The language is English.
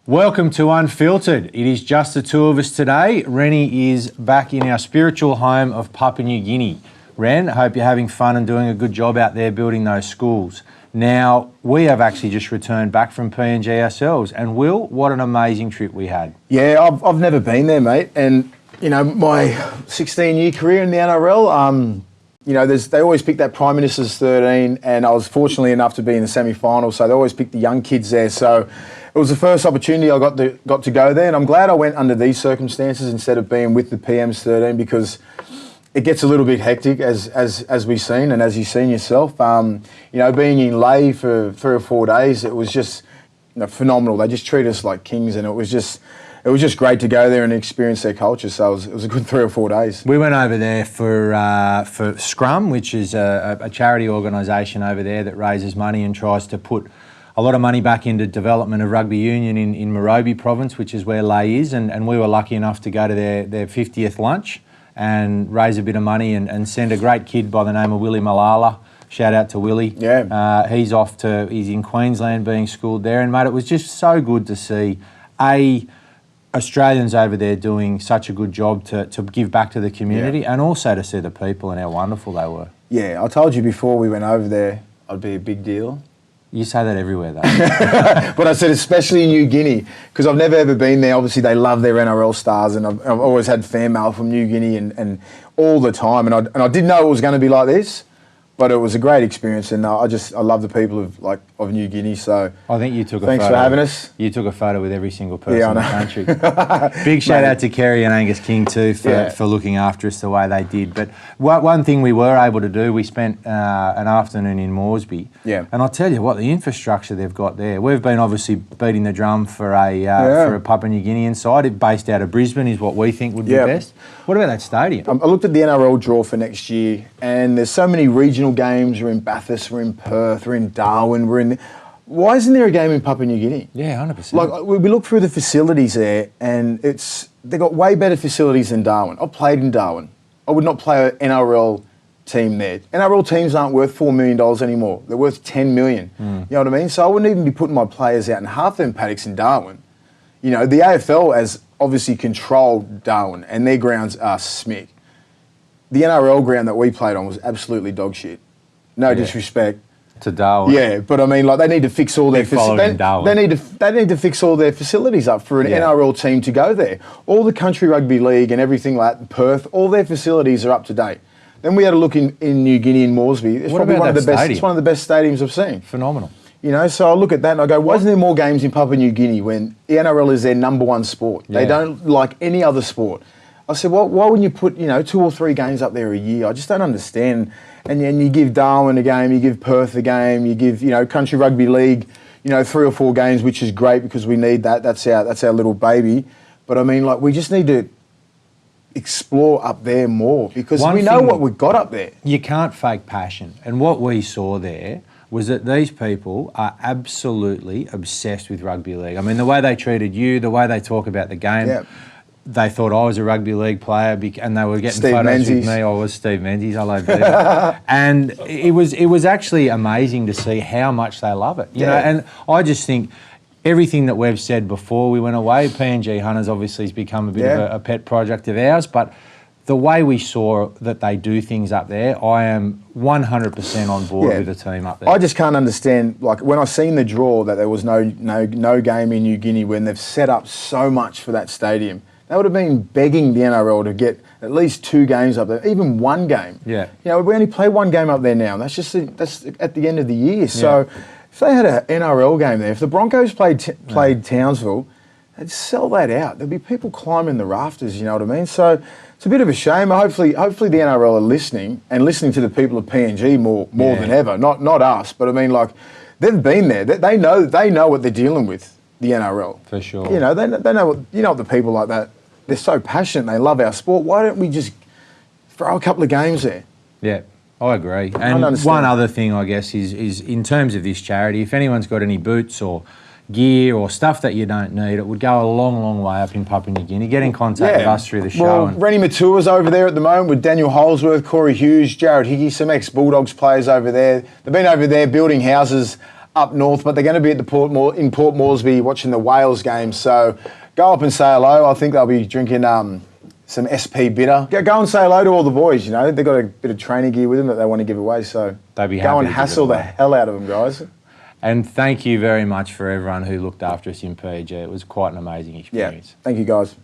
Welcome to Unfiltered. It is just the two of us today. Rennie is back in our spiritual home of Papua New Guinea. Ren, I hope you're having fun and doing a good job out there building those schools. Now, we have actually just returned back from PNG ourselves. And Will, what an amazing trip we had. Yeah, I've never been there, mate. And, you know, my 16-year career in the NRL, you know, they always pick that Prime Minister's 13, and I was fortunately enough to be in the semi-final, so they always pick the young kids there. So it was the first opportunity I got to go there, and I'm glad I went under these circumstances instead of being with the PM's 13, because it gets a little bit hectic, as we've seen, and as you've seen yourself. You know, being in Ley for 3 or 4 days, it was just phenomenal. They just treat us like kings, and it was just great to go there and experience their culture. So it was a good 3 or 4 days. We went over there for SCRUM, which is a charity organisation over there that raises money and tries to put a lot of money back into development of rugby union in Morobe province, which is where Ley is. And we were lucky enough to go to their 50th lunch and raise a bit of money and send a great kid by the name of Willie Malala. Shout out to Willie. Yeah. He's in Queensland being schooled there. And mate, it was just so good to see Australians over there doing such a good job to give back to the community, and also to see the people and how wonderful they were. Yeah, I told you before we went over there, I'd be a big deal. You say that everywhere, though. But I said especially in New Guinea, because I've never ever been there. Obviously, they love their NRL stars, and I've always had fan mail from New Guinea and all the time. And I didn't know it was going to be like this, but it was a great experience, and I love the people of New Guinea. So I think you took a thanks photo. for having us. You took a photo with every single person Yeah, in the country. Big shout out to Kerry and Angus King too for looking after us the way they did. But one thing we were able to do, we spent an afternoon in Moresby. Yeah. And I'll tell you what, the infrastructure they've got there. We've been obviously beating the drum for a Papua New Guinean side. It based out of Brisbane is what we think would be best. What about that stadium? I looked at the NRL draw for next year, and there's so many regional games. We're in Bathurst, we're in Perth, we're in Darwin, Why isn't there a game in Papua New Guinea? Yeah, 100%. Like, we look through the facilities there, and they've got way better facilities than Darwin. I've played in Darwin. I would not play an NRL team there. NRL teams aren't worth $4 million anymore. They're worth $10 million. You know what I mean? So I wouldn't even be putting my players out in half them paddocks in Darwin. You know, the AFL has obviously controlled Darwin, and their grounds are smick. The NRL ground that we played on was absolutely dog shit. No disrespect to Darwin. Yeah, but I mean, like, they need to fix all their facilities. They need to fix all their facilities up for an NRL team to go there. All the country rugby league and everything like that, Perth, all their facilities are up to date. Then we had a look in New Guinea in Moresby. It's probably one of the best. It's one of the best stadiums I've seen. Phenomenal. You know, so I look at that and I go, why isn't there more games in Papua New Guinea when the NRL is their #1 sport? Yeah. They don't like any other sport. I said, well, why wouldn't you put, 2 or 3 games up there a year? I just don't understand. And you give Darwin a game, you give Perth a game, you give, Country Rugby League, 3 or 4 games, which is great because we need that. That's our little baby. But I mean, like, we just need to explore up there more because we know what we've got up there. You can't fake passion. And what we saw there was that these people are absolutely obsessed with rugby league. I mean, the way they treated you, the way they talk about the game. Yeah. They thought I was a rugby league player, and they were getting Steve photos Menzies. with me. I was Steve Menzies. I love it. And it was actually amazing to see how much they love it. You know, and I just think everything that we've said before we went away, PNG Hunters obviously has become a bit of a pet project of ours, but the way we saw that they do things up there, I am 100% on board with the team up there. I just can't understand, like, when I seen the draw that there was no game in New Guinea when they've set up so much for that stadium. They would have been begging the NRL to get at least 2 games up there, even 1 game. Yeah. We only play 1 game up there now, and that's at the end of the year. So if they had an NRL game there, if the Broncos played Townsville, they'd sell that out. There'd be people climbing the rafters, you know what I mean? So it's a bit of a shame. Hopefully the NRL are listening to the people of PNG more than ever. Not us, but I mean, like, they've been there. They know what they're dealing with, the NRL. For sure. They know what the people like that. They're so passionate. They love our sport. Why don't we just throw a couple of games there? Yeah, I agree. And one other thing, I guess, is in terms of this charity, if anyone's got any boots or gear or stuff that you don't need, it would go a long, long way up in Papua New Guinea. Get in contact with us through the show. Well, Rennie Matua's over there at the moment with Daniel Holsworth, Corey Hughes, Jared Hickey, some ex-Bulldogs players over there. They've been over there building houses up north, but they're going to be at the in Port Moresby watching the Wales game. So go up and say hello. I think they'll be drinking some SP bitter. Go and say hello to all the boys. You know, they've got a bit of training gear with them that they want to give away. So They'd be go happy and to give hassle it the away. hell out of them, guys. And thank you very much for everyone who looked after us in PNG. It was quite an amazing Yeah, experience. thank you, guys.